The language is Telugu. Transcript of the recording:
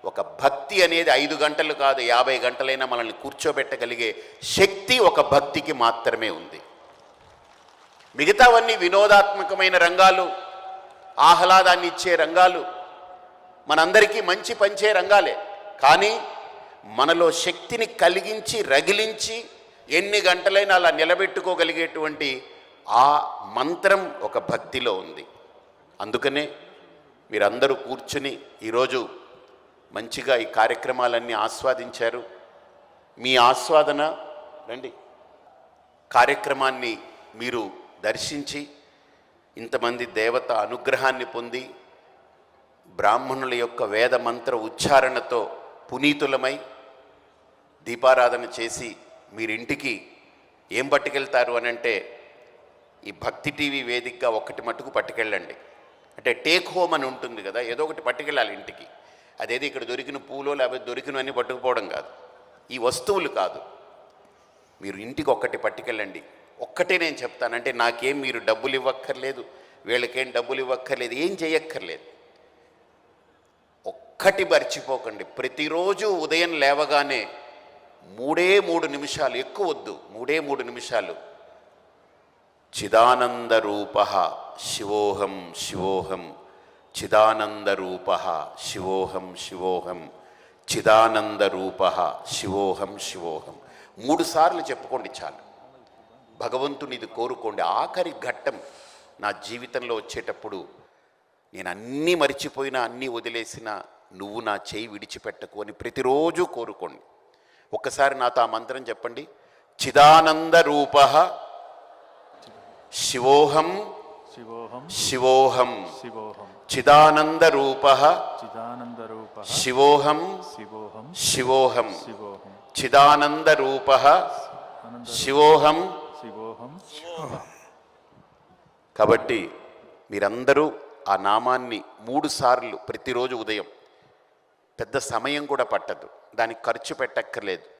ఒక భక్తి అనేది 5 గంటలు కాదు, 50 గంటలైనా మనల్ని కూర్చోబెట్టగలిగే శక్తి ఒక భక్తికి మాత్రమే ఉంది. మిగతావన్నీ వినోదాత్మకమైన రంగాలు, ఆహ్లాదాన్ని ఇచ్చే రంగాలు, మనందరికీ మంచి పంచే రంగాలే. కానీ మనలో శక్తిని కలిగించి రగిలించి ఎన్ని గంటలైనా అలా నిలబెట్టుకోగలిగేటువంటి ఆ మంత్రం ఒక భక్తిలో ఉంది. అందుకనే మీరందరూ కూర్చుని ఈరోజు మంచిగా ఈ కార్యక్రమాలన్నీ ఆస్వాదించారు. మీ ఆస్వాదన రండి, కార్యక్రమాన్ని మీరు దర్శించి ఇంతమంది దేవత అనుగ్రహాన్ని పొంది బ్రాహ్మణుల యొక్క వేద మంత్ర ఉచ్చారణతో పునీతులమై దీపారాధన చేసి మీరింటికి ఏం పట్టుకెళ్తారు అని అంటే, ఈ భక్తి టీవీ వేదికగా ఒక్కటి మట్టుకు పట్టుకెళ్ళండి. అంటే టేక్ హోమ్ అని ఉంటుంది కదా, ఏదో ఒకటి పట్టుకెళ్ళాలి ఇంటికి. అదేదో ఇక్కడ దొరికిన పూలో లేకపోతే దొరికినవన్నీ పట్టుకుపోవడం కాదు, ఈ వస్తువులు కాదు, మీరు ఇంటికి ఒక్కటి పట్టుకెళ్ళండి. ఒక్కటే నేను చెప్తానంటే, నాకేం మీరు డబ్బులు ఇవ్వక్కర్లేదు, వీళ్ళకేం డబ్బులు ఇవ్వక్కర్లేదు, ఏం చేయక్కర్లేదు. ఒక్కటి మర్చిపోకండి, ప్రతిరోజు ఉదయం లేవగానే 3 నిమిషాలు, ఎక్కువ వద్దు, 3 నిమిషాలు చిదానందరూప శివోహం శివోహం, చిదానందరూప శివోహం శివోహం, చిదానందరూప శివోహం శివోహం 3 సార్లు చెప్పుకోండి చాలు. భగవంతుని ఇది కోరుకోండి. ఆఖరి ఘట్టం నా జీవితంలో వచ్చేటప్పుడు నేను అన్నీ మరిచిపోయినా, అన్నీ వదిలేసినా, నువ్వు నా చేయి విడిచిపెట్టకు అని ప్రతిరోజు కోరుకోండి. ఒక్కసారి నాతో ఆ మంత్రం చెప్పండి. చిదానందరూప శివోహం శివోహం శివోహం శివోహం, చిదానందరూప చిదానందరూప శివోహం శివోహం శివోహం శివోహం, చిదానందరూప శివోహం శివోహం శివోహం. కాబట్టి మీరందరూ ఆ నామాన్ని 3 సార్లు ప్రతిరోజు ఉదయం, పెద్ద సమయం కూడా పట్టదు, దానికి ఖర్చు పెట్టక్కర్లేదు.